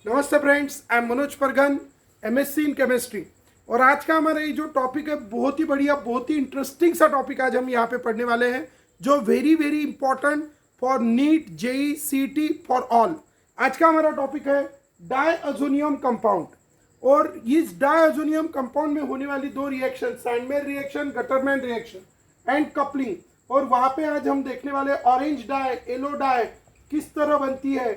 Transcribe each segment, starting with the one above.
नमस्ते friends, I am Manoj Pargan, MSc in chemistry. और आज का हमारा ये जो टॉपिक है बहुत ही बढ़िया, बहुत ही इंटरेस्टिंग सा टॉपिक आज हम यहाँ पे पढ़ने वाले हैं, जो very very important for NEET, JEE, CET, for all. आज का हमारा टॉपिक है डायअज़ोनियम कंपाउंड। और इस डायअज़ोनियम कंपाउंड में होने वाली दो reaction, Sandmeyer reaction, Gattermann reaction and coupling. और वहाँ पे आज हम देखने वाले ऑरेंज डाई, येलो डाई किस तरह बनती है।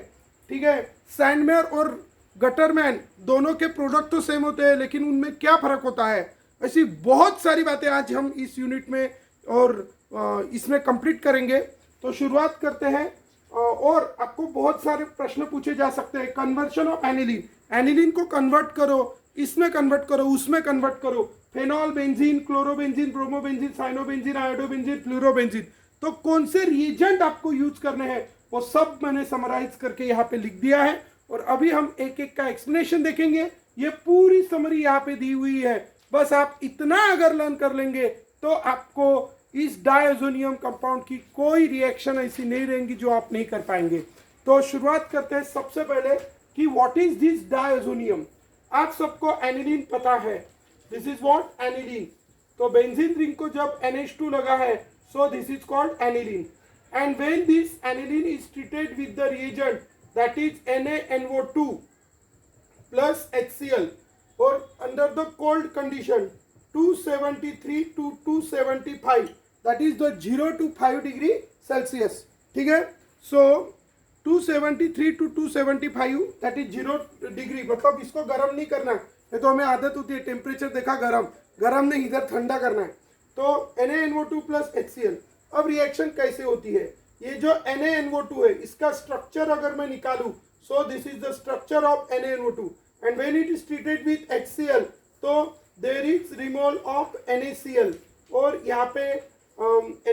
ठीक है, सैंडमेयर और गटरमैन दोनों के प्रोडक्ट तो सेम होते हैं, लेकिन उनमें क्या फर्क होता है, ऐसी बहुत सारी बातें आज हम इस यूनिट में और इसमें कंप्लीट करेंगे। तो शुरुआत करते हैं। और आपको बहुत सारे प्रश्न पूछे जा सकते हैं। कन्वर्शन ऑफ एनिलीन, एनिलीन को कन्वर्ट करो, इसमें कन्वर्ट करो, उसमें कन्वर्ट करो। Phenol, benzene, chlorobenzene, bromobenzene, cyanobenzene, iodobenzene, fluorobenzene, तो कौन से रिएजेंट आपको यूज करने हैं वो सब मैंने समराइज करके यहाँ पे लिख दिया है। और अभी हम एक एक का एक्सप्लेनेशन देखेंगे। ये पूरी समरी यहाँ पे दी हुई है, बस आप इतना अगर लर्न कर लेंगे तो आपको इस डायअज़ोनियम कंपाउंड की कोई रिएक्शन ऐसी नहीं रहेंगी जो आप नहीं कर पाएंगे। तो शुरुआत करते हैं सबसे पहले कि व्हाट इज दिस डायअज़ोनियम। आप सबको एनिलीन पता है, दिस इज व्हाट एनिलीन। तो बेंजीन रिंग को जब NH2 लगा है, सो this is called aniline. And when this aniline is treated with the reagent that is NaNO2 plus HCl, or under the cold condition 273 to 275, that is the 0 to 5 degree Celsius. ठीक है, so 273 to 275 that is 0 degree, मतलब इसको गर्म नहीं करना है। ये तो हमें आदत होती है, टेम्परेचर देखा गरम, गरम नहीं, इधर ठंडा करना है। तो NaNO2 plus HCl। अब रिएक्शन कैसे होती है, ये जो NaNO2 है इसका स्ट्रक्चर अगर मैं निकालूं, so this is the structure of NaNO2 and when it is treated with HCl, तो there is removal of NaCl, और यहाँ पे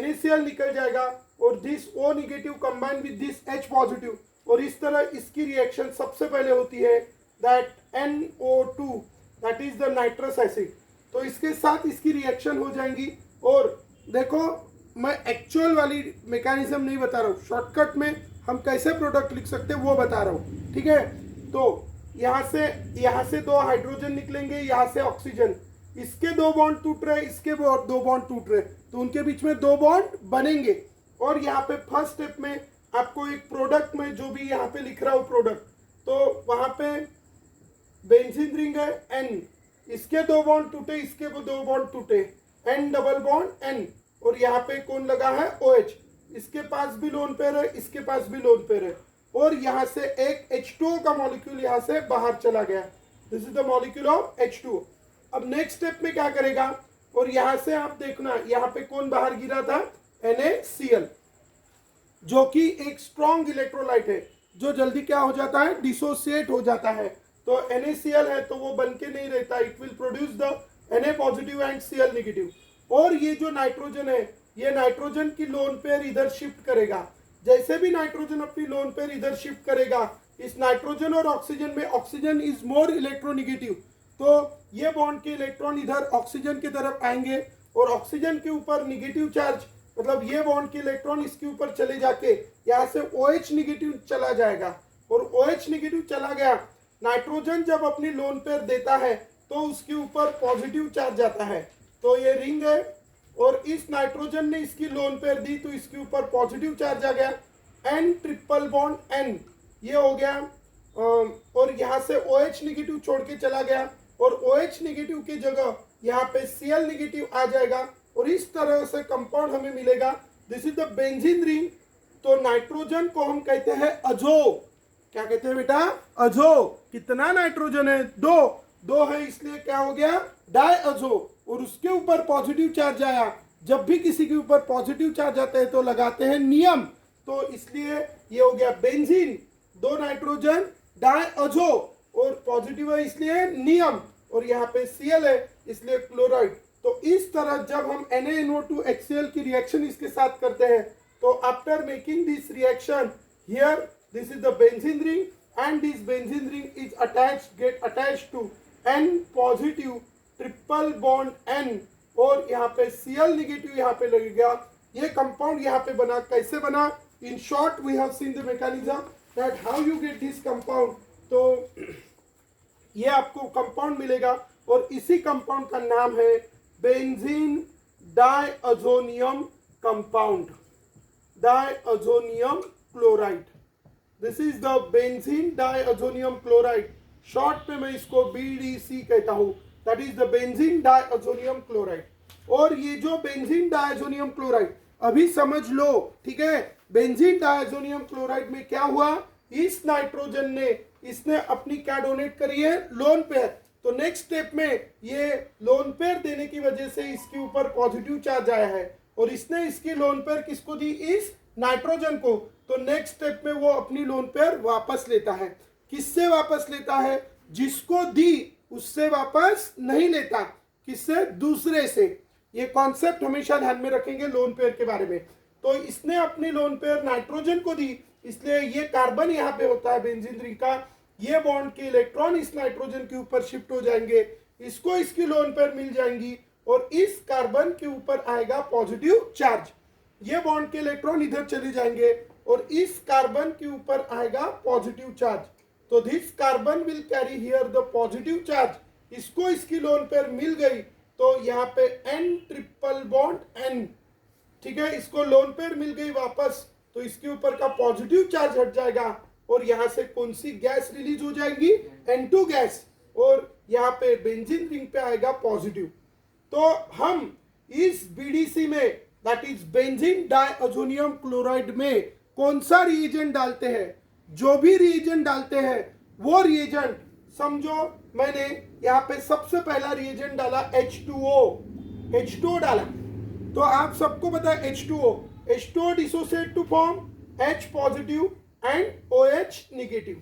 NaCl निकल जाएगा और this O negative combine with this H positive, और इस तरह इसकी रिएक्शन सबसे पहले होती है that NO2 that is the nitrous acid. तो इसके साथ इसकी रिएक्शन हो जाएंगी। और देखो, मैं एक्चुअल वाली मैकेनिज्म नहीं बता रहा हूँ, शॉर्टकट में हम कैसे प्रोडक्ट लिख सकते हैं वो बता रहा हूँ। ठीक है, तो यहाँ से दो हाइड्रोजन निकलेंगे, यहाँ से ऑक्सीजन, इसके दो बॉन्ड टूट रहे, इसके दो बॉन्ड टूट रहे, तो उनके बीच में दो बॉन्ड बनेंगे। और यहाँ पे फर्स्ट स्टेप में आपको एक प्रोडक्ट में जो भी यहाँ पे लिख रहा हूँ प्रोडक्ट, तो वहाँ पे बेंजीन रिंग है N, इसके दो बॉन्ड टूटे, इसके दो बॉन्ड टूटे, N डबल बॉन्ड N, और यहाँ पे कौन लगा है OH, इसके पास भी लोन पेयर है, इसके पास भी लोन पेयर है, और यहाँ से एक H2O का मॉलिक्यूल यहाँ से बाहर चला गया। This is the molecule of H2O। अब नेक्स्ट स्टेप में क्या करेगा, और यहाँ से आप देखना यहाँ पे कौन बाहर गिरा था, NaCl, जो कि एक स्ट्रॉन्ग इलेक्ट्रोलाइट है, जो जल्दी क्या हो जाता है, डिसोसिएट हो जाता है। तो NaCl है तो वो बन के नहीं रहता, it will produce the Na positive and Cl negative. और ये जो नाइट्रोजन है, ये नाइट्रोजन की लोन पेयर इधर शिफ्ट करेगा। जैसे भी नाइट्रोजन अपनी लोन पेयर इधर शिफ्ट करेगा, इस नाइट्रोजन और ऑक्सीजन में ऑक्सीजन इज मोर इलेक्ट्रोनेगेटिव, तो ये बॉन्ड के इलेक्ट्रॉन इधर ऑक्सीजन की तरफ आएंगे, और ऑक्सीजन के ऊपर निगेटिव चार्ज, मतलब ये बॉन्ड के इलेक्ट्रॉन इसके ऊपर चले जाके यहाँ से OH निगेटिव चला जाएगा, और OH निगेटिव चला गया। नाइट्रोजन जब अपनी लोन पेयर देता है तो उसके ऊपर पॉजिटिव चार्ज आता है, तो ये रिंग है, और इस नाइट्रोजन ने इसकी लोन पेयर दी तो इसके ऊपर पॉजिटिव चार्ज आ गया, N ट्रिपल बॉन्ड N, ये हो गया। और यहाँ से OH निगेटिव छोड़ के चला गया, और OH निगेटिव की जगह यहाँ पे Cl निगेटिव आ जाएगा, और इस तरह से कंपाउंड हमें मिलेगा। This is the benzene ring. तो नाइट्रोजन को हम कहते हैं अजो। क्या कहते हैं बेटा, अजो। कितना नाइट्रोजन है, दो है, इसलिए क्या हो गया, डायअजो। और उसके ऊपर पॉजिटिव चार्ज आया, जब भी किसी के ऊपर पॉजिटिव चार्ज आता है तो लगाते हैं नियम, तो इसलिए ये हो गया बेंजीन, दो नाइट्रोजन, डायअजो, और पॉजिटिव है इसलिए नियम, और यहाँ पे Cl है इसलिए क्लोराइड। तो इस तरह जब हम NaNO2 HCl की रिएक्शन इसके साथ करते हैं, तो after making this reaction here, this is the benzene ring and this benzene ring is get attached to N positive triple bond N, और यहाँ पे Cl निगेटिव यहाँ पे लगेगा। ये कंपाउंड यहाँ पे बना, कैसे बना, in short we have seen the mechanism that how you get this compound. तो ये आपको कंपाउंड मिलेगा और इसी कंपाउंड का नाम है benzene diazonium compound, diazonium chloride. This is the benzene diazonium chloride, short में मैं इसको BDC कहता हूं, that is the benzene diazonium chloride. और ये जो बेंजीन डायअज़ोनियम क्लोराइड अभी समझ लो, ठीक है, बेंजीन डायअज़ोनियम क्लोराइड में क्या हुआ, इस नाइट्रोजन ने इसने अपनी क्या डोनेट करी है, लोन पेयर। तो नेक्स्ट स्टेप में ये लोन पेयर देने की वजह से इसके ऊपर पॉजिटिव चार्ज आया है और इसने इसकी लोन पेयर किसको दी, इस नाइट्रोजन को। तो नेक्स्ट स्टेप में वो अपनी लोन पेयर वापस लेता है। किससे वापस लेता है, जिसको दी उससे वापस नहीं लेता, किससे, दूसरे से। ये कॉन्सेप्ट हमेशा ध्यान में रखेंगे लोन पेयर के बारे में। तो इसने अपनी लोन पेयर नाइट्रोजन को दी, इसलिए ये कार्बन यहाँ पे होता है बेंजीन रिंग का, ये बॉन्ड के इलेक्ट्रॉन इस नाइट्रोजन के ऊपर शिफ्ट हो जाएंगे, इसको इसकी लोन पेयर मिल जाएंगी और इस कार्बन के ऊपर आएगा पॉजिटिव चार्ज। ये बॉन्ड के इलेक्ट्रॉन इधर चले जाएंगे और इस कार्बन के ऊपर आएगा पॉजिटिव चार्ज। तो this carbon will carry here the positive charge. इसको इसकी लोन पेयर मिल गई तो यहाँ पे N ट्रिपल बॉन्ड N, ठीक है, इसको लोन पेयर मिल गई वापस, तो इसके ऊपर का पॉजिटिव चार्ज हट जाएगा और यहाँ से कौन सी गैस रिलीज हो जाएगी, N2 गैस, और यहाँ पे बेंजीन रिंग पे आएगा पॉजिटिव। तो हम इस BDC में, that is benzene diazonium chloride में कौन सा रिएजेंट डालते हैं, जो भी रिएजेंट डालते हैं वो रिएजेंट समझो, मैंने यहाँ पे सबसे पहला रिएजेंट डाला H2O डाला, तो आप सबको पता है H2O dissociate to form H positive and OH negative.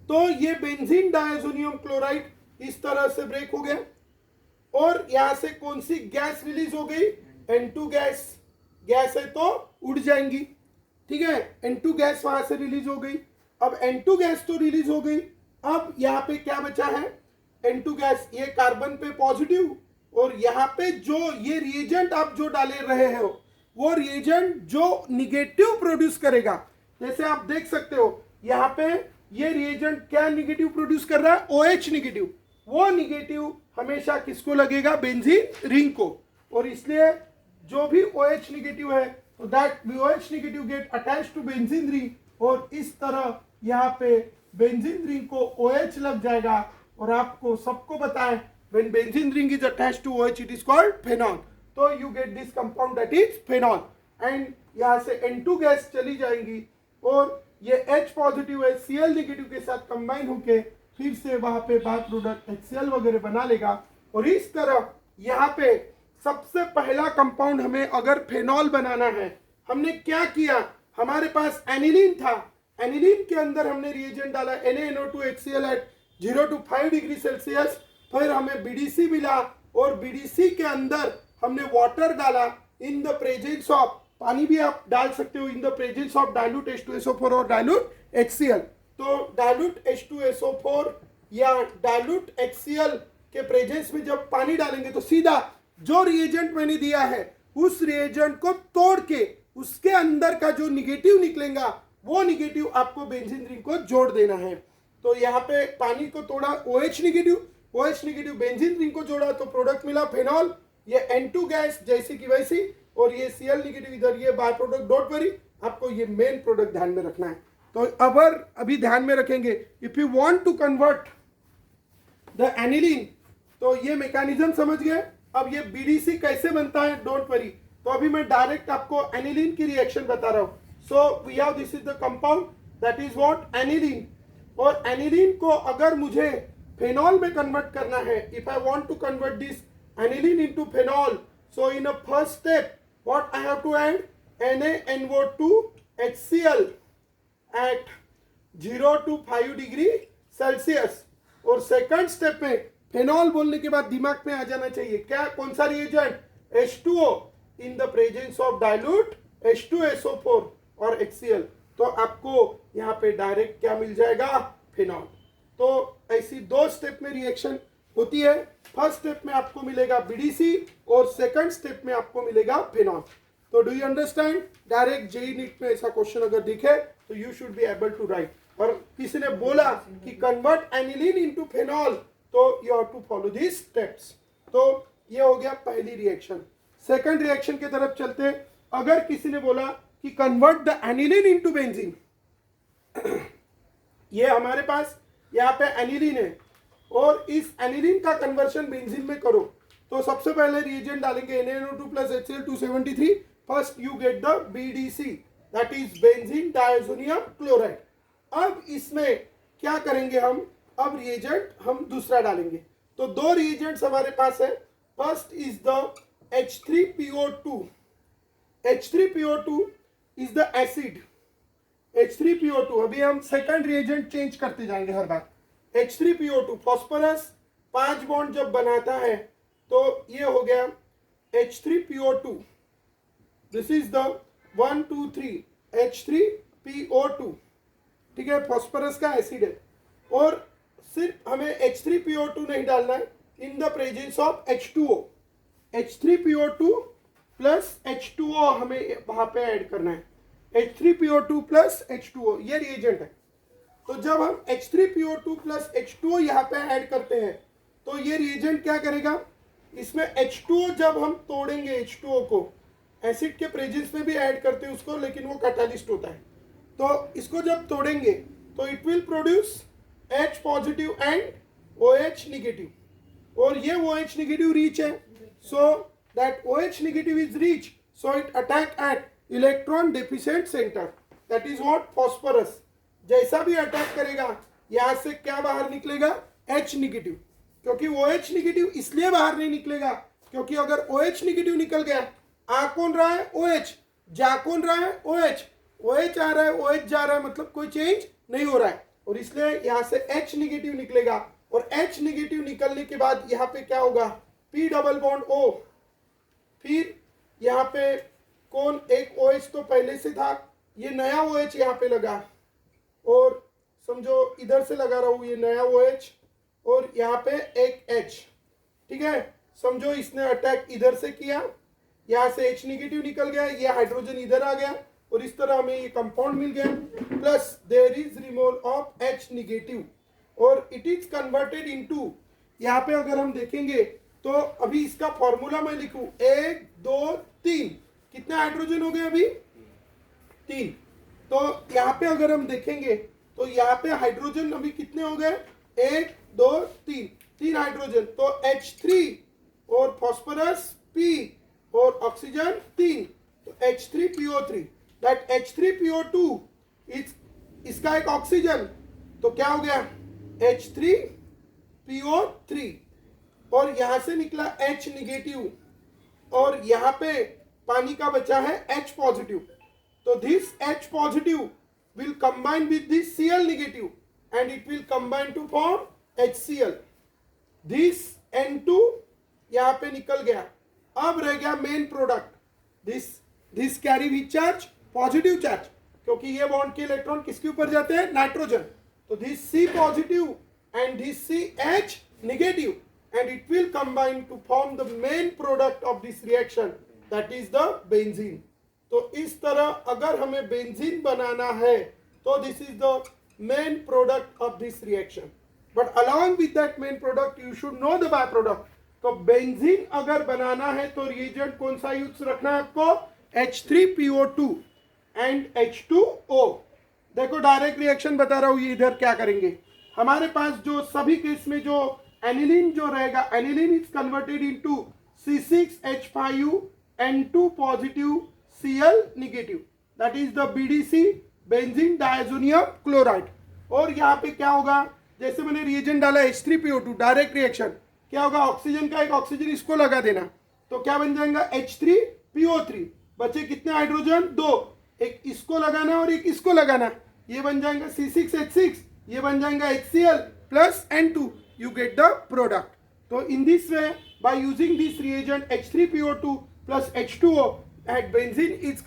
तो ये बेंजीन डायअज़ोनियम क्लोराइड इस तरह से ब्रेक हो गया और यहां से कौन सी गैस रिलीज हो गई, N2 गैस। गैस है तो उड़ जाएंगी, ठीक है, N2 गैस वहां से रिलीज हो गई। अब N2 गैस तो रिलीज हो गई, अब यहाँ पे क्या बचा है, N2 गैस, ये कार्बन पे पॉजिटिव और यहाँ पे जो ये रिएजेंट आप जो डाले रहे हो वो रिएजेंट जो निगेटिव प्रोड्यूस करेगा। जैसे आप देख सकते हो यहाँ पे ये रिएजेंट क्या निगेटिव प्रोड्यूस कर रहा है, OH निगेटिव। वो निगेटिव हमेशा किसको लगेगा, बेंजीन रिंग को, और इसलिए जो भी OH निगेटिव है तो that OH negative get attach to benzene ring और इस तरह यहाँ पे बेंजीन रिंग को OH लग जाएगा। और आपको सबको पता है when benzene ring is attached to OH it is called phenol, तो you get this compound that is phenol and यहाँ से N2 गैस चली जाएंगी और ये H पॉजिटिव है Cl निगेटिव के साथ कंबाइन होके फिर से वहां पे बाय प्रोडक्ट HCl वगैरह बना लेगा। और इस तरह यहाँ पे सबसे पहला कंपाउंड हमें अगर फेनॉल बनाना है, हमने क्या किया, हमारे पास एनिलीन था, एनिलीन के अंदर हमने रिएजेंट डाला NaNO2HCl eight 0 to 5 degree Celsius, फिर हमें BDC मिला और BDC के अंदर हमने वाटर डाला इन द प्रेजेंस ऑफ, पानी भी आप डाल सकते हो, इन the presence of dilute H2SO4 और डाइल्यूट HCl। तो डाइल्यूट H2SO4 या डाइल्यूट HCl के प्रेजेंस में जब पानी डालेंगे तो सीधा जो रिएजेंट मैंने दिया है उस रिएजेंट को तोड़ के उसके अंदर का जो निगेटिव निकलेगा वो निगेटिव आपको बेंजीन रिंग को जोड़ देना है। तो यहाँ पे पानी को तोड़ा OH निगेटिव बेंजीन रिंग को जोड़ा तो प्रोडक्ट मिला फेनॉल, ये N2 गैस जैसी की वैसी, और ये Cl निगेटिव इधर, ये बाय प्रोडक्ट, डोंट वरी, आपको ये मेन प्रोडक्ट ध्यान में रखना है। तो अभी ध्यान में रखेंगे, if you want to convert the aniline, तो ये मैकेनिज्म समझ गए। अब ये BDC कैसे बनता है, डोंट वरी, तो अभी मैं डायरेक्ट आपको एनिलीन की रिएक्शन बता रहा हूँ। So we have this is the compound that is what, aniline. और एनिलीन को अगर मुझे फेनॉल में कन्वर्ट करना है, if I want to convert this aniline into phenol, so in a first step what I have to add NaNO2 HCl at 0 to 5 degree Celsius. और second step में phenol बोलने के बाद दिमाग में आ जाना चाहिए क्या, कौन सा reagent, H2O in the presence of dilute H2SO4 और HCl। तो आपको यहाँ पे डायरेक्ट क्या मिल जाएगा, फेनॉल। तो ऐसी दो स्टेप में रिएक्शन होती है। फर्स्ट स्टेप में आपको मिलेगा BDC और सेकंड स्टेप में आपको मिलेगा फेनॉल। तो do you understand, direct JEE NEET में ऐसा क्वेश्चन अगर दिखे तो you should be able to write. और किसी ने बोला कि कन्वर्ट एनिलीन इनटू फेनॉल, तो you have to follow this steps. तो ये हो गया पहली रिएक्शन। सेकंड रिएक्शन की तरफ चलते हैं। अगर किसी ने बोला कि convert the aniline into benzene, ये हमारे पास यहाँ पे एनिलीन है और इस एनिलीन का कन्वर्शन बेंजीन में करो, तो सबसे पहले रिएजेंट डालेंगे NaNO2 plus HCl 273। First you get the BDC, that is benzene diazonium chloride. अब इसमें क्या करेंगे हम, अब रिएजेंट हम दूसरा डालेंगे। तो दो रिएजेंट्स हमारे पास है। First is the H3PO2। H3PO2 is the acid. H3PO2, अभी हम सेकंड रिएजेंट चेंज करते जाएंगे हर बार। H3PO2 फॉस्फोरस 5 बॉन्ड जब बनाता है तो ये हो गया H3PO2। This is the 1 2 3 H3PO2, ठीक है, फॉस्फोरस का एसिड है। और सिर्फ हमें H3PO2 नहीं डालना है, इन the presence of H2O। H3PO2 plus H2O हमें वहां पे ऐड करना है। H3PO2 प्लस H2O ये रिएजेंट है। तो जब हम H3PO2 प्लस H2O यहाँ पे ऐड करते हैं तो ये रिएजेंट क्या करेगा, इसमें H2O जब हम तोड़ेंगे, H2O को एसिड के प्रेजेंस में भी ऐड करते हैं उसको, लेकिन वो कैटालिस्ट होता है। तो इसको जब तोड़ेंगे तो it will produce H positive and OH negative, और ये OH निगेटिव रीच है। So that OH negative is reach, so it attack eight electron deficient centre, that is what phosphorus. जैसा भी अटैक करेगा यहां से क्या बाहर निकलेगा, H निगेटिव। क्योंकि OH निगेटिव इसलिए बाहर नहीं निकलेगा क्योंकि अगर OH निगेटिव निकल गया, आ कौन रहा है OH, जा कौन रहा है OH, OH आ रहा है OH जा रहा है, मतलब कोई चेंज नहीं हो रहा है, और इसलिए यहां से H निगेटिव निकलेगा। और H निगेटिव निकलने के बाद यहाँ पे क्या होगा, P डबल बॉन्ड O, फिर यहाँ पे कौन, एक OH तो पहले से था, ये नया OH यहाँ पे लगा, और समझो इधर से लगा रहा हूं ये नया OH, और यहाँ पे एक H, ठीक है। समझो इसने अटैक इधर से किया, यहाँ से H निगेटिव निकल गया, ये हाइड्रोजन इधर आ गया, और इस तरह हमें ये कंपाउंड मिल गया। Plus there is removal of H negative, और इट इज कन्वर्टेड इनटू, यहाँ पे अगर हम देखेंगे तो अभी इसका फॉर्मूला मैं लिखूं 1 2 3, कितने हाइड्रोजन हो गए अभी, 3। तो यहाँ पे अगर हम देखेंगे तो यहाँ पे हाइड्रोजन अभी कितने हो गए, 1 2 3, 3 हाइड्रोजन। तो H3 और फॉस्फोरस P और ऑक्सीजन 3, तो H3PO3, दैट H3PO2 इज, इसका एक ऑक्सीजन, तो क्या हो गया H3PO3, और यहां से निकला H निगेटिव, और यहाँ पे पानी का बचा है H पॉजिटिव। तो this H positive will combine with this Cl negative and it will combine to form HCl. This N2 यहाँ पे निकल गया। अब रह गया main product, this carry which charge, positive charge, क्योंकि ये बॉन्ड के इलेक्ट्रॉन किसके ऊपर जाते हैं, नाइट्रोजन। तो this C positive and this CH negative, and it will combine to form the main product of this reaction, that is the benzene. तो इस तरह अगर हमें बेंजीन बनाना है तो this is the main product of this reaction. But along with that main product you should know the byproduct. तो benzene अगर बनाना है तो रिएजेंट कौन सा यूज रखना है आपको, H3PO2 एंड H2O। देखो डायरेक्ट रिएक्शन बता रहा हूं, ये इधर क्या करेंगे, हमारे पास जो सभी केस में जो एनिलीन जो रहेगा, aniline is converted into C6H5N2 positive Cl negative, that is the BDC, benzene diazonium chloride. और यहाँ पे क्या होगा, जैसे मैंने रिएजेंट डाला H3PO2, डायरेक्ट रिएक्शन क्या होगा, ऑक्सीजन का एक ऑक्सीजन इसको लगा देना, तो क्या बन जाएगा H3PO3, बचे कितने हाइड्रोजन, 2, एक इसको लगाना और एक इसको लगाना, ये बन जाएगा C6H6, ये बन जाएगा HCl plus N2, you get the product. So in this way, by using this reagent H3PO2 plus H2O, and benzene is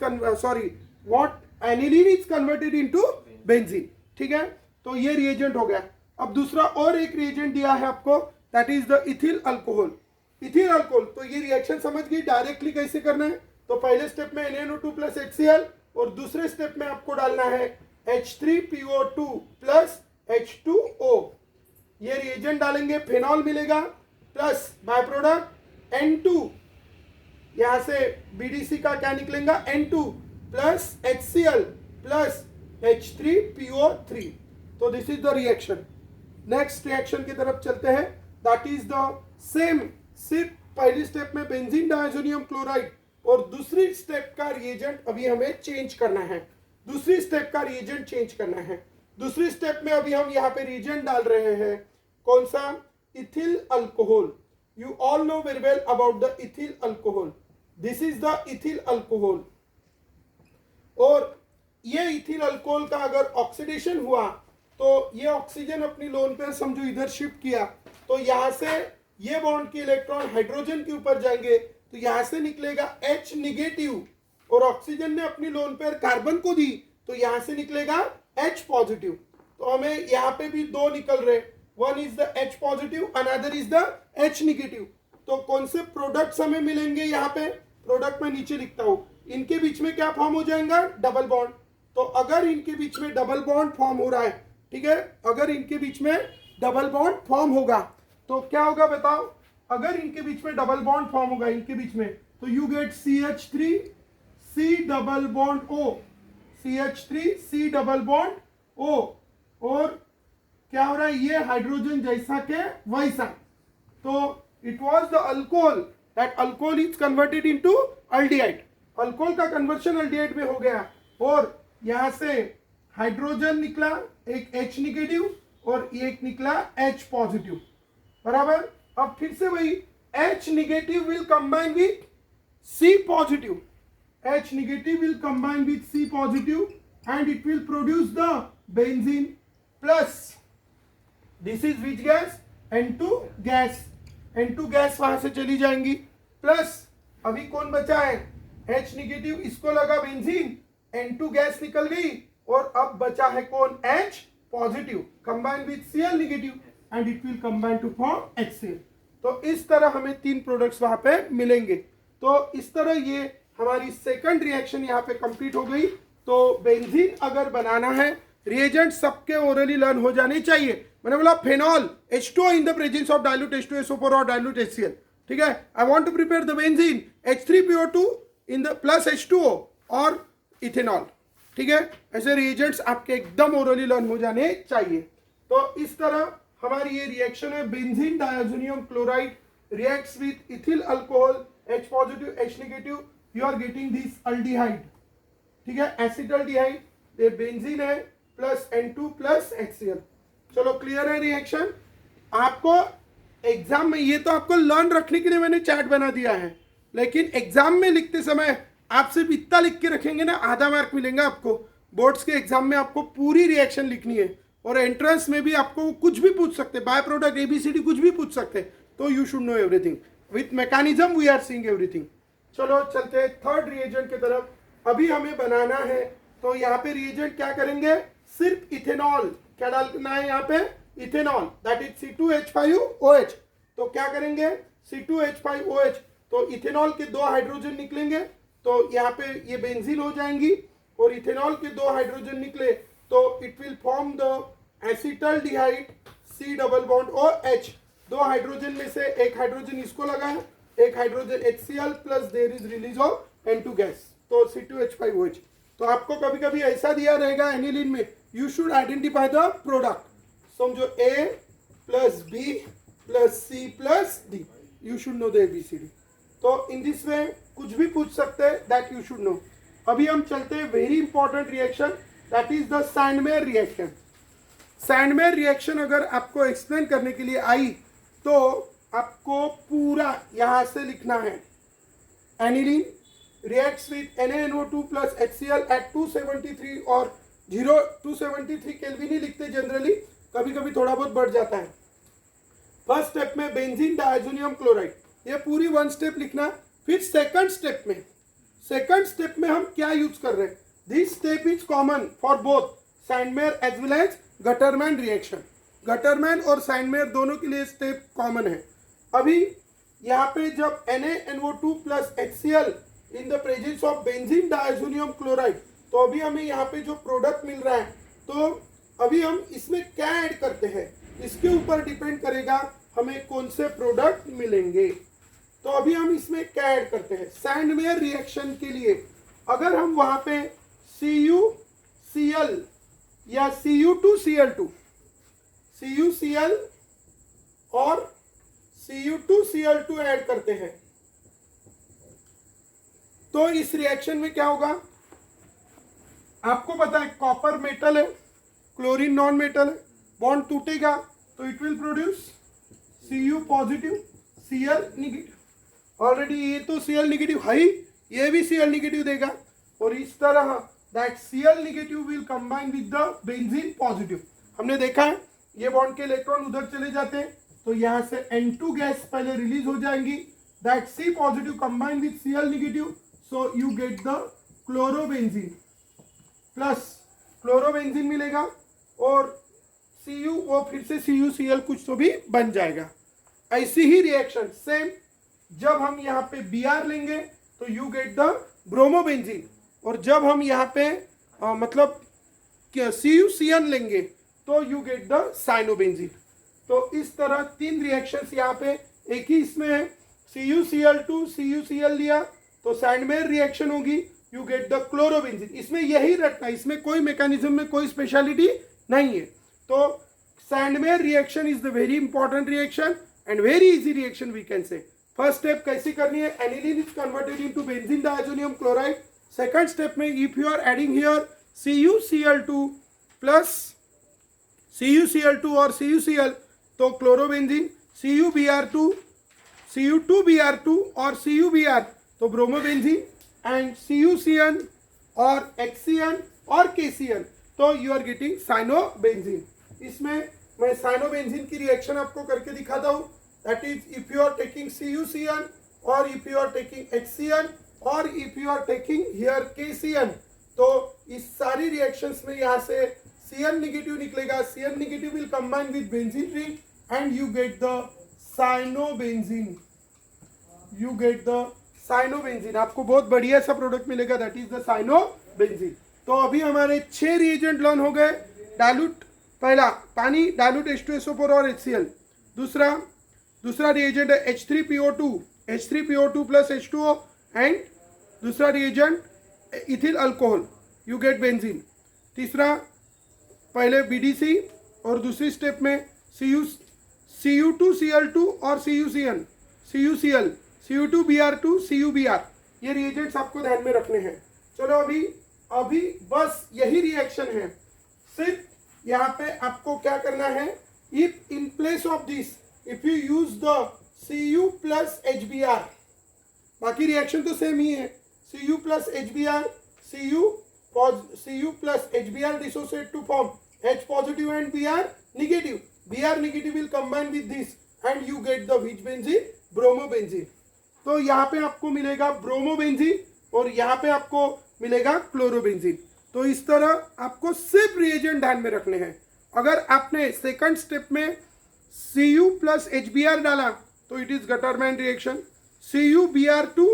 aniline is converted into benzene. ठीक है, तो ये रिएजेंट हो गया। अब दूसरा और एक रिएजेंट दिया है आपको, that is the ethyl alcohol. Ethyl alcohol, तो ये रिएक्शन समझ गई डायरेक्टली कैसे करना है। तो पहले स्टेप में NaNO2 plus HCl, और दूसरे स्टेप में आपको डालना है H3PO2 प्लस H2O, ये रिएजेंट डालेंगे, फेनॉल मिलेगा, प्लस बाय प्रोडक्ट N2, यहां से BDC का क्या निकलेगा, N2 plus HCl plus H3PO3। तो this is the reaction. Next reaction की तरफ चलते हैं, दैट इज द सेम, सिर्फ पहली स्टेप में बेंजीन डायजोनियम क्लोराइड और दूसरी स्टेप का रिएजेंट अभी हमें चेंज करना है, दूसरी स्टेप का रिएजेंट चेंज करना है। दूसरी स्टेप में अभी हम यहाँ पे रिएजेंट डाल रहे हैं, कौन सा, ethyl alcohol. You all know very well about the ethyl alcohol, this is the ethyl alcohol. और ये इथिल अल्कोहल का अगर ऑक्सीडेशन हुआ तो ये ऑक्सीजन अपनी लोन पे समझो इधर शिफ्ट किया, तो यहां से ये बॉन्ड के इलेक्ट्रॉन हाइड्रोजन के ऊपर जाएंगे, तो यहां से निकलेगा H निगेटिव, और ऑक्सीजन ने अपनी लोन पेयर कार्बन को दी, तो यहां से निकलेगा H पॉजिटिव। तो हमें यहाँ पे भी दो निकल रहे, one is the H positive, another is the H negative. तो कौन से प्रोडक्ट्स हमें मिलेंगे, यहाँ पे प्रोडक्ट में नीचे लिखता हूं, इनके बीच में क्या फॉर्म हो जाएगा, डबल बॉन्ड। तो अगर इनके बीच में डबल बॉन्ड फॉर्म हो रहा है, ठीक है, अगर इनके बीच में डबल बॉन्ड फॉर्म होगा तो क्या होगा बताओ, अगर इनके बीच में डबल बॉन्ड फॉर्म होगा इनके बीच में, तो you gate CH3 C double bond O, CH3 C double bond O, और क्या हो रहा है, ये हाइड्रोजन जैसा के वैसा। तो it was the alcohol, that alcohol is converted into aldehyde, alcohol का कन्वर्शन अल्डिहाइड में हो गया, और यहां से हाइड्रोजन निकला एक H निगेटिव और एक निकला H पॉजिटिव, बराबर। अब फिर से वही H negative will combine with C positive, H negative will combine with C positive and it will produce the benzene plus, this is which gas, N2 gas, N2 gas वहां से चली जाएंगी, plus अभी कौन बचा है, H निगेटिव, इसको लगा बेंजीन, N2 गैस निकल गई, और अब बचा है कौन, H positive combine with Cl negative and it will combine to form HCl। तो इस तरह हमें तीन प्रोडक्ट्स वहां पे मिलेंगे। तो इस तरह ये हमारी सेकंड रिएक्शन यहाँ पे कंप्लीट हो गई। तो बेंजीन अगर बनाना है, रिएजेंट सबके ओरली लर्न हो जाने चाहिए। मैंने बोला phenol H2O in the presence of dilute H2SO4 और डाइल्यूट HCl, ठीक है। I want to prepare the benzene H3PO2 in the plus H2O और इथेनॉल, ठीक है। ऐसे रिएजेंट्स आपके एकदम ओरली लर्न हो जाने चाहिए। तो इस तरह हमारी ये रिएक्शन है, benzene diazonium chloride reacts with ethyl alcohol, H positive H negative, you are getting this aldehyde, ठीक है, एसिटल्डिहाइड, ये बेंजीन है प्लस N2 प्लस HCl। चलो क्लियर है रिएक्शन आपको। एग्जाम में ये तो आपको लर्न रखने के लिए मैंने चैट बना दिया है, लेकिन एग्जाम में लिखते समय आप सिर्फ इतना लिख के रखेंगे ना, आधा मार्क मिलेगा आपको। बोर्ड्स के एग्जाम में आपको पूरी रिएक्शन लिखनी है, और एंट्रेंस में भी आपको कुछ भी पूछ सकते, बाय प्रोडक्ट ABCD कुछ भी पूछ सकते। तो you should know everything with mechanism, we are seeing everything. चलो चलते हैं थर्ड रिएजेंट की तरफ। अभी हमें बनाना है, तो यहाँ पे रिएजेंट क्या करेंगे, सिर्फ इथेनॉल, क्या डालना है यहाँ पे, इथेनॉल, दैट इज C2H5OH। तो क्या करेंगे, C2H5OH, तो इथेनॉल के दो हाइड्रोजन निकलेंगे, तो यहाँ पे ये बेंजीन हो जाएंगी, और इथेनॉल के दो हाइड्रोजन निकले तो it will form the acetaldehyde C double bond OH। दो हाइड्रोजन में से एक हाइड्रोजन इसको लगा है, एक hydrogen HCl plus there is release of N2 gas, तो C2H5OH। तो आपको कभी कभी ऐसा दिया रहेगा एनिलीन में, you should identify the product, समझो A plus B plus C plus D, you should know the ABCD। तो इन दिस वे कुछ भी पूछ सकते हैं, दैट यू शुड नो। अभी हम चलते हैं very important reaction, that is the Sandmeyer reaction. Sandmeyer reaction अगर आपको एक्सप्लेन करने के लिए आई तो आपको पूरा यहां से लिखना है, aniline reacts with NaNO2 plus HCl at 273 और 273 केल्विन ही लिखते जनरली, कभी कभी थोड़ा बहुत बढ़ जाता है। फर्स्ट स्टेप में बेंजीन डायजोनियम क्लोराइड, ये पूरी वन स्टेप लिखना। फिर सेकंड स्टेप में हम क्या यूज कर रहे हैं, this step is common for both Sandmeyer as well as Gattermann reaction. Gattermann और सैंडमेयर दोनों के लिए स्टेप कॉमन है। अभी यहाँ पे जब NaNO2 plus HCl in the presence of benzene diazonium chloride, तो अभी हमें यहाँ पे जो प्रोडक्ट मिल रहा है तो अभी हम इसमें क्या ऐड करते हैं इसके ऊपर डिपेंड करेगा हमें कौन से प्रोडक्ट मिलेंगे। तो अभी हम इसमें क्या ऐड करते हैं, सैंडवेयर रिएक्शन के लिए अगर हम वहां पे CuCl या Cu2Cl2 CuCl और Cu2Cl2 ऐड करते हैं तो इस रिएक्शन में क्या होगा, आपको पता है कॉपर मेटल है, क्लोरीन नॉन मेटल है, बॉन्ड टूटेगा तो it will produce Cu positive Cl negative. Already ये तो Cl निगेटिव है ही, ये भी Cl निगेटिव देगा और इस तरह that Cl negative will combine with the benzene positive. हमने देखा है ये बॉन्ड के इलेक्ट्रॉन उधर चले जाते हैं तो यहाँ से N2 गैस पहले रिलीज हो जाएंगी, that C positive combine with Cl negative, so you get the chlorobenzene plus chlorobenzene मिलेगा और Cu वो फिर से CuCl कुछ तो भी बन जाएगा। ऐसी ही रिएक्शन सेम जब हम यहाँ पे Br लेंगे तो यू गेट द ब्रोमोबेंजीन और जब हम यहाँ पे मतलब CuCN लेंगे तो यू गेट द साइनोबेंजीन। तो इस तरह तीन रिएक्शंस यहाँ पे एक ही इसमें है, CuCl2 CuCl लिया तो सैंडवेयर रिएक्शन होगी, यू गेट द क्लोरोबेंजीन। इसमें यही रटना, इसमें कोई मैकेनिज्म में कोई स्पेशलिटी नहीं है। तो Sandmeyer reaction is the very important reaction and very easy reaction we can say. First step कैसी करनी है, aniline is converted into benzene diazonium chloride. Second step में if you are adding here CuCl2 plus CuCl2 और CuCl तो chlorobenzene, CuBr2 Cu2Br2 और CuBr तो bromobenzene and CuCN और HCN और KCN तो यू आर गेटिंग साइनोबेंजीन। इसमें मैं साइनोबेंजीन की रिएक्शन आपको करके दिखाता हूँ, that is if you are taking CuCN और if you are taking HCN और if you are taking here KCN तो इस सारी रिएक्शंस में यहाँ से Cn निगेटिव निकलेगा, Cn negative will combine with benzene ring and you get the cyanobenzene, you get the cyanobenzene. आपको बहुत बढ़िया सा प्रोडक्ट मिलेगा, दैट इज द साइनोबेंजीन। तो अभी हमारे 6 रिएजेंट लर्न हो गए। डाइल्यूट, पहला पानी डाइल्यूट H2SO4 और HCl, दूसरा रिएजेंट है H3PO2 प्लस H2O एंड दूसरा reagent ethyl alcohol, you get benzene. तीसरा पहले BDC और दूसरी स्टेप में Cu2Cl2 और CuCl, Cu2Br2 CuBr, ये रिएजेंट्स आपको ध्यान में रखने हैं। चलो अभी बस यही रिएक्शन है, सिर्फ यहाँ पे आपको क्या करना है, if in place of this if you use the Cu plus HBr, बाकी रिएक्शन तो सेम ही है, Cu plus HBr, Cu plus HBr dissociate to form H positive and Br negative. Br negative will combine with this and you get the which benzene? Bromobenzene. तो यहाँ पे आपको मिलेगा bromobenzene और यहाँ पे आपको मिलेगा क्लोरोबेंजीन। तो इस तरह आपको सिर्फ रिएजेंट ध्यान में रखने हैं। अगर आपने सेकंड स्टेप में Cu प्लस HBr डाला तो it is Gattermann reaction, CuBr2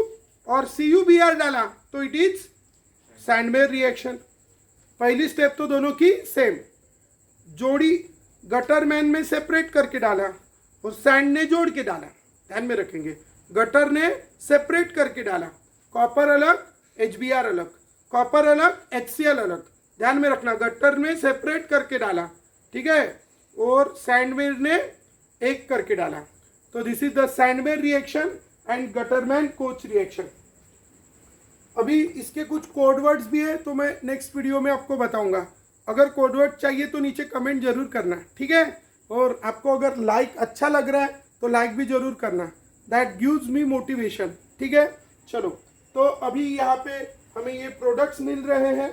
और CuBr डाला तो इट इज सैंडवेयर रिएक्शन। पहली स्टेप तो दोनों की सेम, जोड़ी गटरमैन में सेपरेट करके डाला और सैंड ने जोड़ के डाला, ध्यान में रखेंगे, गटर ने सेपरेट करके डाला, कॉपर अलग HBr अलग, कॉपर अलग HCl अलग, ध्यान में रखना, गटर में सेपरेट करके डाला, ठीक है, और सैंडवेयर ने एक करके डाला। तो this is the Sandmeyer reaction and Gattermann Koch reaction. अभी इसके कुछ कोड वर्ड्स भी है तो मैं नेक्स्ट वीडियो में आपको बताऊंगा। अगर कोड वर्ड चाहिए तो नीचे कमेंट जरूर करना, ठीक है, और आपको अगर लाइक अच्छा लग रहा है तो लाइक भी जरूर करना, दैट गिव्स मी मोटिवेशन, ठीक है। चलो, तो अभी यहाँ पे हमें ये प्रोडक्ट्स मिल रहे हैं।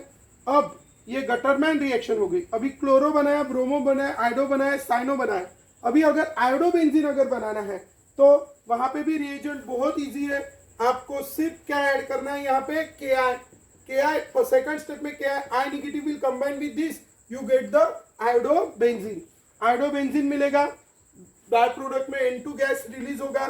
अब ये गटरमैन रिएक्शन हो गई, अभी क्लोरो बनाया, ब्रोमो बनाया, आयोडो बनाया, साइनो बनाया। अभी अगर आयोडोबेंजीन अगर बनाना है तो वहां पे भी रिएजेंट बहुत इजी है, आपको सिर्फ क्या ऐड करना है, यहाँ पे Ki फॉर सेकंड स्टेप में Ki I negative will combine with this, you get the iodobenzene. Iodobenzene मिलेगा, बाय प्रोडक्ट में N2 गैस रिलीज होगा,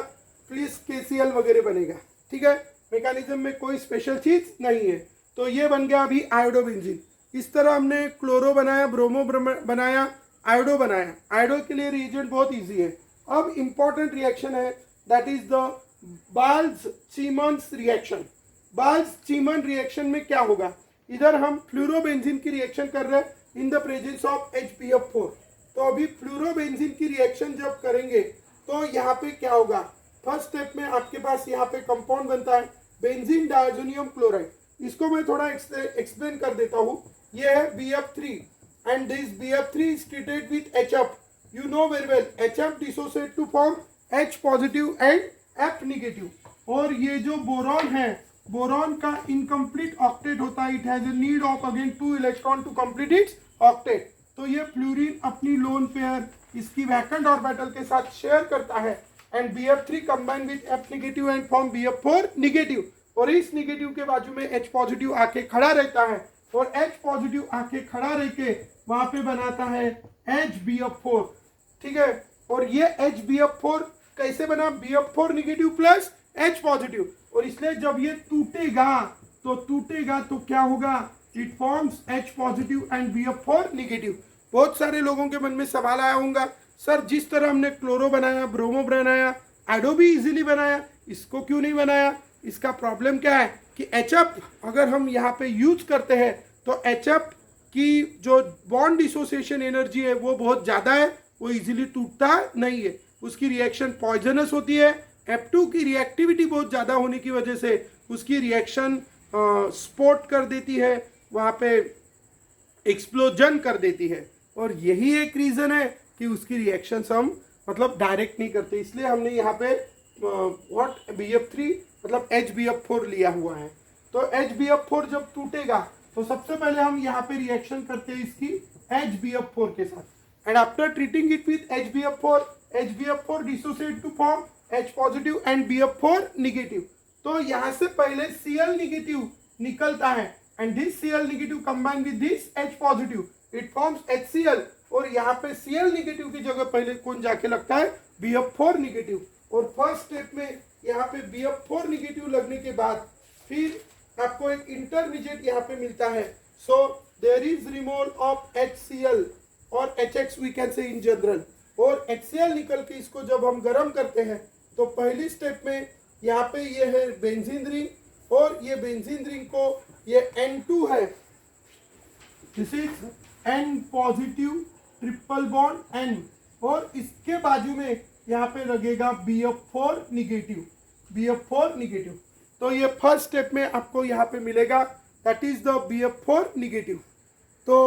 प्लीज KCl वगैरह बनेगा, ठीक है। मैकेनिज्म में कोई स्पेशल चीज नहीं है। तो ये बन गया अभी आयोडोबेंजीन। इस तरह हमने क्लोरो बनाया, ब्रोमो बनाया, आयोडो बनाया। आयोडो के लिए रिएजेंट बहुत इजी है। अब इंपॉर्टेंट रिएक्शन है, that is the Balz Schiemann reaction. Balz Schiemann reaction में क्या होगा, इधर हम फ्लोरोबेंजीन की रिएक्शन कर रहे हैं इन द प्रेजेंस ऑफ HBF4। तो अभी फ्लोरोबेंजीन की रिएक्शन जब करेंगे तो यहाँ पे क्या होगा, फर्स्ट स्टेप में आपके पास यहाँ पे कंपाउंड बनता है बेंजीन डायजोनियम क्लोराइड। इसको मैं थोड़ा एक्सप्लेन कर देता हूँ। ये है BF3 and this BF3 is treated with HF। You know very well, HF dissociate to form H positive and F negative. और ये जो बोरॉन है, बोरॉन का इनकम्प्लीट ऑक्टेट होता है, it has a need of again 2 electron to complete its octet. तो ये fluorine अपनी लोन पेयर इसकी वैकेंट ऑर्बिटल के साथ शेयर करता है and BF3 combine with F negative and form BF4 negative. और इस निगेटिव के बाजू में H पॉजिटिव आके खड़ा रहता है और H पॉजिटिव आके खड़ा रह के वहां पे बनाता है HBF4। ठीक है, और ये HBF4 कैसे बना, BF4 negative plus H positive. और इसलिए जब ये टूटेगा तो क्या होगा, it forms H positive and BF4 negative. बहुत सारे लोगों के मन में सवाल आया होगा, सर जिस तरह हमने क्लोरो बनाया, ब्रोमो बनाया, आयोडो भी इजीली बनाया, इसको क्यों नहीं बनाया। इसका प्रॉब्लम क्या है कि HF अगर हम यहाँ पे यूज करते हैं तो HF की जो बॉन्ड डिसोसिएशन एनर्जी है वो बहुत ज़्यादा है, वो इजीली टूटता नहीं है, उसकी रिएक्शन पॉइजनस होती है। F2 की रिएक्टिविटी बहुत ज़्यादा होने की वजह से उसकी रिएक्शन स्पोर्ट कर देती है, वहाँ पे एक्सप्लोजन कर देती है। और यही एक रीज़न है कि उसकी रिएक्शंस हम मतलब डायरेक्ट नहीं करते, इसलिए हमने यहाँ पे व्हाट BF3 मतलब HBF4 लिया हुआ है। तो HBF4 जब टूटेगा तो सबसे पहले हम यहाँ पे रिएक्शन करते हैं इसकी HBF4 के साथ and after treating it with HBF4 dissociate to form H positive and BF4 negative. तो यहाँ से पहले Cl निगेटिव निकलता है and this Cl negative combine with this H positive, it forms HCl। और यहाँ पे Cl निगेटिव की जगह पहले कौन जाके लगता है, BF4 निगेटिव। और फर्स्ट स्टेप में यहाँ पे BF4 निगेटिव लगने के बाद फिर आपको एक इंटरमीडिएट यहाँ पे मिलता है। So there is removal of HCl और HX we can say in general. और HCl निकल के इसको जब हम गर्म करते हैं तो पहली स्टेप में यहाँ पे ये है बेंजीन रिंग, और ये बेंजीन रिंग को ये N2 है, this is N positive triple bond N, और इसके बाजू में यहाँ पे लगेगा BF4 निगेटिव, BF4 निगेटिव। तो ये फर्स्ट स्टेप में आपको यहाँ पे मिलेगा, that is the BF4 negative. तो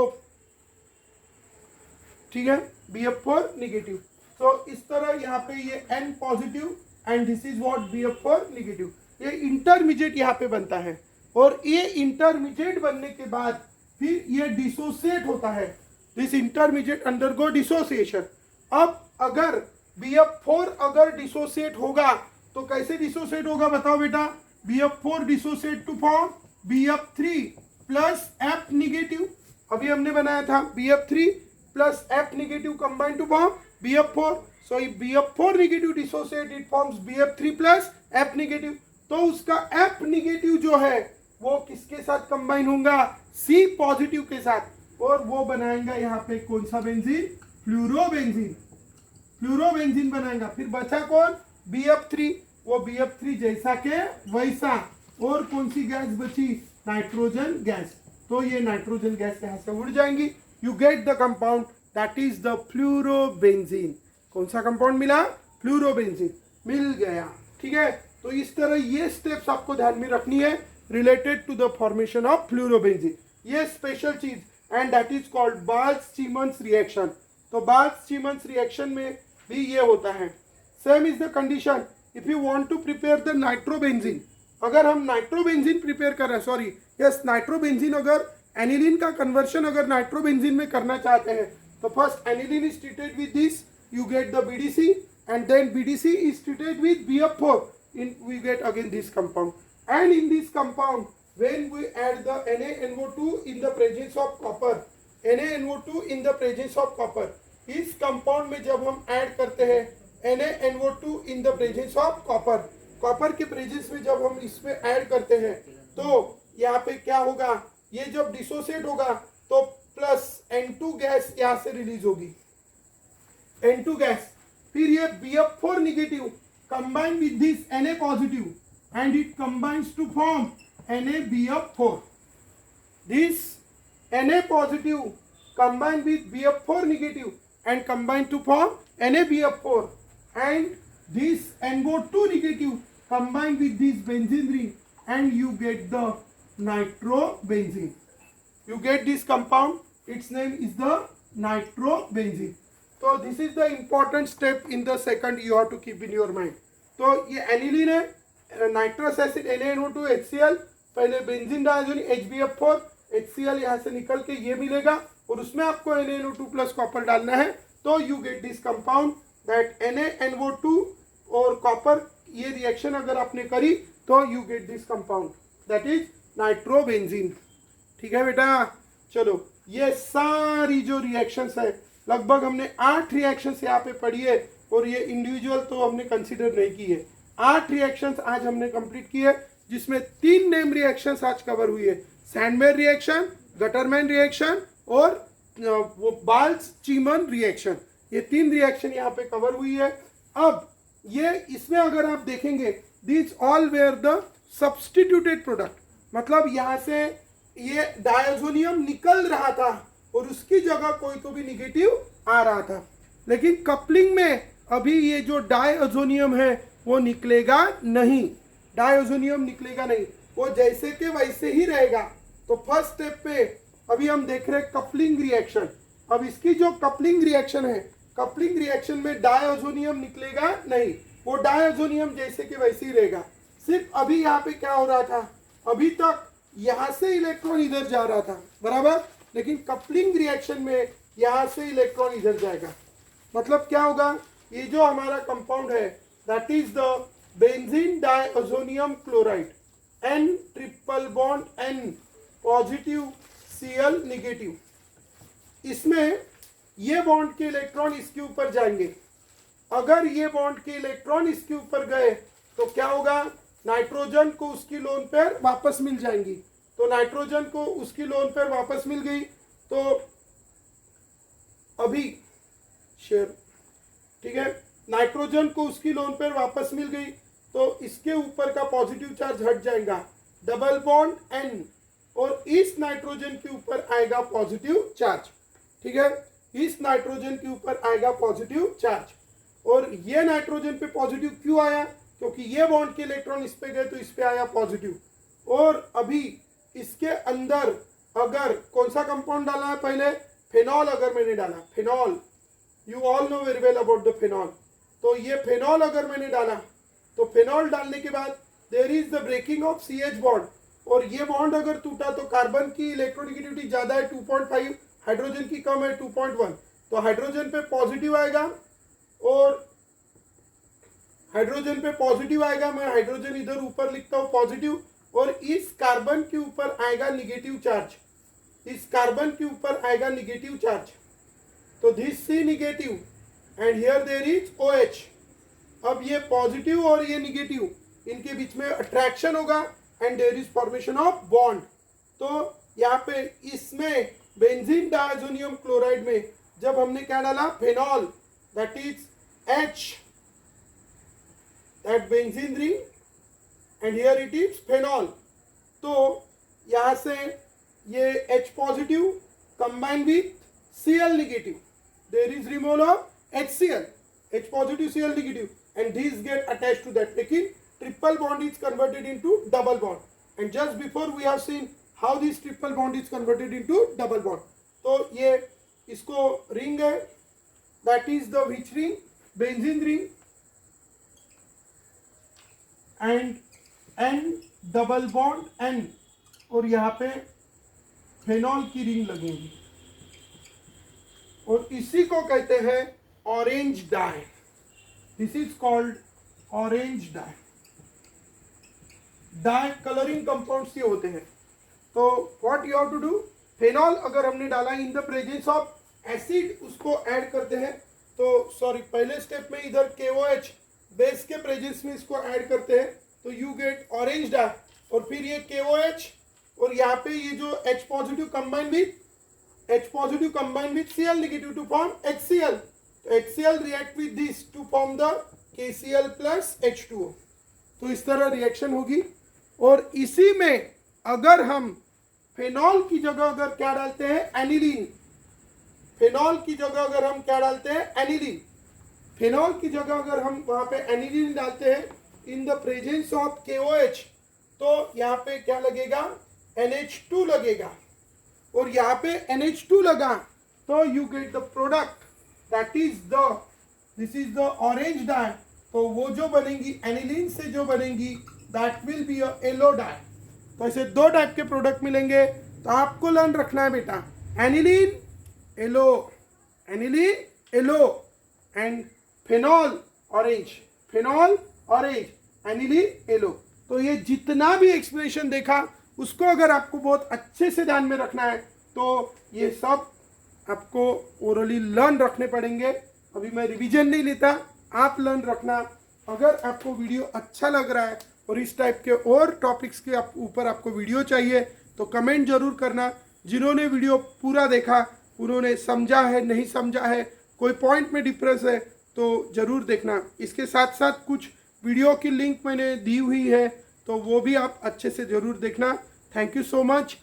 ठीक है, BF4 निगेटिव। तो इस तरह यहाँ पे ये N positive and this is what BF4 negative. ये इंटरमीडिएट यहाँ पे बनता है, और ये इंटरमीडिएट बनने के बाद फिर ये डिसोसिएट होता है, दिस इंटरमीडिएट अंडरगो डिसोसिएशन। अब अगर BF4 अगर डिसोसिएट होगा तो कैसे डिसोसिएट होगा बताओ बेटा, BF4 dissociate to form BF3 plus F negative. अभी हमने बनाया था BF3 plus F negative combine to form BF4। So BF4 negative dissociate, it forms BF3 plus F negative. तो उसका F निगेटिव जो है वो किसके साथ कंबाइन होगा, C पॉजिटिव के साथ, और वो बनाएगा यहाँ पे कौन सा बेंजीन, फ्लोरोबेंजीन, फ्लोरोबेंजीन बनाएगा। फिर बचा कौन, BF3, वो BF3 जैसा के वैसा। और कौन सी गैस बची, नाइट्रोजन गैस। तो ये नाइट्रोजन गैस यहाँ से उड़ जाएंगी, you get the compound that is the fluorobenzene. कौन सा कंपाउंड मिला, फ्लोरोबेंजीन मिल गया। ठीक है, तो इस तरह ये स्टेप्स आपको ध्यान में रखनी है related to the formation of fluorobenzene, ये स्पेशल चीज, and that is called Balz Schiemann reaction. तो बाल्ज-चीमन्स रिएक्शन में भी ये होता है। Same is the condition if you want to prepare the nitrobenzene. अगर हम नाइट्रोबेंजीन प्रिपेयर कर रहे हैं, सॉरी यस, नाइट्रोबेंजीन अगर एनिलीन का कन्वर्शन अगर नाइट्रोबेंजीन में करना चाहते हैं तो first aniline is treated with this, you get the BDC, and then BDC is treated with BF4, we get again this compound. And in this compound, when we add the NaNO2 in the presence of copper, NaNO2 in the presence of copper, इस compound में जब हम add करते हैं NaNO2 in the presence of copper, copper के presence में जब हम इसमें ऐड करते हैं तो यहाँ पे क्या होगा, ये जब डिसोसिएट होगा तो प्लस N2 गैस यहां से रिलीज होगी, N2 गैस। फिर ये BF4 negative combine with this Na positive and it combines to form NaBF4. This Na positive combine with BF4 negative and combine to form NaBF4, and this NO2 negative combine with this benzene ring and you get the nitrobenzene. You get this compound, its name is the nitrobenzene. So this is the important step in the second you have to keep in your mind. तो ये aniline है, nitrous acid NaNO2 HCl, पहले benzene डायजोनिक HBF4 HCl यहाँ से निकल के ये मिलेगा और उसमें आपको NaNO2 प्लस कॉपर डालना है, तो you get this compound that NaNO2 और कॉपर, ये रिएक्शन अगर आपने करी तो you get this compound that is nitrobenzene. ठीक है बेटा, चलो ये सारी जो रिएक्शंस है, लगभग हमने 8 रिएक्शंस यहाँ पे पढ़ी है और ये इंडिविजुअल तो हमने कंसीडर नहीं की है। 8 रिएक्शंस आज हमने कंप्लीट की है, जिसमें 3 नेम रिएक्शंस आज कवर हुई है, सैंडमेयर रिएक्शन, गटरमैन रिएक्शन और वो बाल्स चीमन रिएक्शन। ये 3 रिएक्शन यहाँ पे कवर हुई है। अब ये इसमें अगर आप देखेंगे, this all were the substituted product, मतलब यहाँ से ये डायजोनियम निकल रहा था और उसकी जगह कोई तो भी निगेटिव आ रहा था, लेकिन कपलिंग में अभी ये जो डायजोनियम है वो निकलेगा नहीं, डायजोनियम निकलेगा नहीं, वो जैसे के वैसे ही रहेगा। तो फर्स्ट स्टेप पे अभी हम देख रहे हैं कपलिंग रिएक्शन। अब इसकी जो कपलिंग रिएक्शन है, कपलिंग रिएक्शन में डायजोनियम निकलेगा नहीं, वो डायजोनियम जैसे के वैसे ही रहेगा। सिर्फ अभी यहाँ पे क्या हो रहा था, अभी तक यहाँ से इलेक्ट्रॉन इधर जा रहा था, बराबर, लेकिन कपलिंग रिएक्शन में यहाँ से इलेक्ट्रॉन इधर जाएगा। मतलब क्या होगा, ये जो हमारा कंपाउंड है that is the benzene diazonium chloride, N triple bond N positive Cl negative. इसमें ये बॉन्ड के इलेक्ट्रॉन इसके ऊपर जाएंगे, अगर ये बॉन्ड के इलेक्ट्रॉन इसके ऊपर गए तो क्या होगा, नाइट्रोजन को उसकी लोन पेयर वापस मिल जाएंगी। तो नाइट्रोजन को उसकी लोन पेयर वापस मिल गई, तो अभी शेयर, ठीक है, नाइट्रोजन को उसकी लोन पेयर वापस मिल गई, तो इसके ऊपर का पॉजिटिव चार्ज हट जाएगा, डबल बॉन्ड N, और इस नाइट्रोजन के ऊपर आएगा पॉजिटिव चार्ज। ठीक है, इस नाइट्रोजन के ऊपर आएगा पॉजिटिव चार्ज। और ये नाइट्रोजन पे पॉजिटिव क्यों आया, क्योंकि ये बॉन्ड के इलेक्ट्रॉन इस पे गए तो इस पे आया पॉजिटिव। और अभी इसके अंदर अगर कौन सा कंपाउंड डाला है, पहले फेनॉल अगर मैंने डाला, phenol, you all know very well about the phenol, तो ये फेनॉल अगर मैंने डाला, तो फेनॉल डालने के बाद there is the breaking of CH bond, और ये बॉन्ड अगर टूटा तो कार्बन की इलेक्ट्रोनेगेटिविटी ज्यादा है 2.5, हाइड्रोजन की कम है 2.1, तो हाइड्रोजन पे पॉजिटिव आएगा, और हाइड्रोजन पे पॉजिटिव आएगा, मैं हाइड्रोजन इधर ऊपर लिखता हूँ पॉजिटिव, और इस कार्बन के ऊपर आएगा निगेटिव चार्ज, इस कार्बन के ऊपर आएगा निगेटिव चार्ज, तो this C negative and here there is OH। अब ये पॉजिटिव और ये निगेटिव, इनके बीच में अट्रैक्शन होगा and there is formation of bond. तो यहाँ पे इसमें बेंजीन डायजोनियम क्लोराइड में जब हमने क्या डाला, phenol, that is H, that benzene ring and here it is phenol, तो यहाँ से ये H positive combine with Cl negative, there is removal of HCl, H positive Cl negative, and these get attached to that, लेकिन triple bond is converted into double bond, and just before we have seen how this triple bond is converted into double bond। तो ये इसको ring है, that is the which ring, benzene ring, and N double bond N, और यहाँ पे phenol की ring लगेगी, और इसी को कहते हैं orange dye. This is called orange dye. Dye colouring compounds ये होते हैं। तो what you have to do, phenol अगर हमने डाला in the presence of acid, उसको ऐड करते हैं, तो सॉरी पहले स्टेप में इधर KOH बेस के प्रेजेंस में इसको ऐड करते हैं, तो यू गेट ऑरेंज डाई, और फिर ये KOH और यहाँ पे ये जो H positive combine with H positive combine with Cl negative to form HCl. तो HCl react with this to form the KCl plus H2O. तो इस तरह रिएक्शन होगी। और इसी में अगर हम फेनॉल की जगह अगर क्या डालते हैं, एनिलीन, फेनॉल की जगह अगर हम क्या डालते हैं, एनिलीन, फेनॉल की जगह अगर हम वहां पे एनिलीन डालते हैं इन द प्रेजेंस ऑफ KOH, तो यहाँ पे क्या लगेगा, NH2 लगेगा। और यहाँ पे NH2 लगा तो you get the product that is the, this is the orange dye. तो वो जो बनेंगी एनिलीन से जो बनेंगी that will be a yellow dye. तो ऐसे दो टाइप के प्रोडक्ट मिलेंगे। तो आपको लर्न रखना है बेटा, aniline yellow, aniline yellow and phenol orange, phenol orange, aniline yellow. तो ये जितना भी एक्सप्लेनेशन देखा उसको अगर आपको बहुत अच्छे से ध्यान में रखना है तो ये सब आपको ओरली लर्न रखने पड़ेंगे। अभी मैं रिवीजन नहीं लेता, आप लर्न रखना। अगर आपको वीडियो अच्छा लग रहा है और इस टाइप के और टॉपिक्स के ऊपर आपको वीडियो चाहिए तो कमेंट जरूर करना। जिन्होंने वीडियो पूरा देखा, उन्होंने समझा है, नहीं समझा है, कोई पॉइंट में डिफरेंस है तो ज़रूर देखना। इसके साथ साथ कुछ वीडियो की लिंक मैंने दी हुई है तो वो भी आप अच्छे से ज़रूर देखना। Thank you so much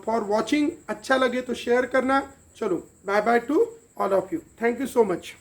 for watching. अच्छा लगे तो शेयर करना। चलो bye bye to all of you. Thank you so much.